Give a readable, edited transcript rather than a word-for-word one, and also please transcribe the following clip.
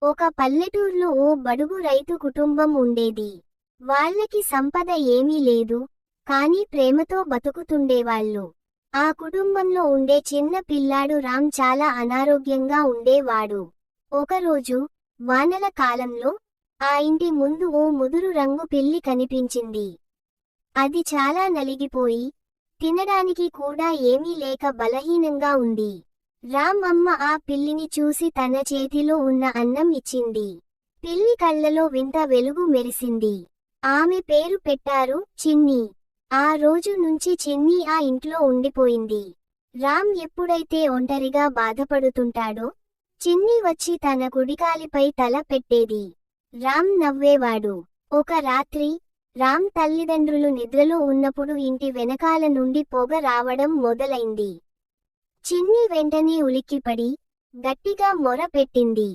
ఒక పల్లెటూర్లో ఓ బడుగు రైతు కుటుంబం ఉండేది. వాళ్ళకి సంపద ఏమీ లేదు, కానీ ప్రేమతో బతుకుతుండేవాళ్ళు. ఆ కుటుంబంలో ఉండే చిన్న పిల్లాడు రామ్ చాలా అనారోగ్యంగా ఉండేవాడు. ఒకరోజు, వానల కాలంలో, ఆ ఇంటి ముందు ఓ ముదురు రంగు పిల్లి కనిపించింది. అది చాలా నలిగిపోయి, తినడానికి కూడా ఏమీ లేక బలహీనంగా ఉంది. రామ్ అమ్మ ఆ పిల్లిని చూసి తన చేతిలో ఉన్న అన్నం ఇచ్చింది. పిల్లి కళ్ళలో వింత వెలుగు మెరిసింది. ఆమె పేరు పెట్టారు చిన్ని. ఆ రోజు నుంచి చిన్ని ఆ ఇంట్లో ఉండిపోయింది. రామ్ ఎప్పుడైతే ఒంటరిగా బాధపడుతుంటాడో, చిన్ని వచ్చి తన కుడికాలిపై తల పెట్టేది. రామ్ నవ్వేవాడు. ఒక రాత్రి, రామ్ తల్లిదండ్రులు నిద్రలో ఉన్నప్పుడు ఇంటి వెనకాల నుండి పొగ రావడం మొదలైంది. చిన్ని వెంటనే ఉలిక్కిపడి, గట్టిగా మొర పెట్టింది.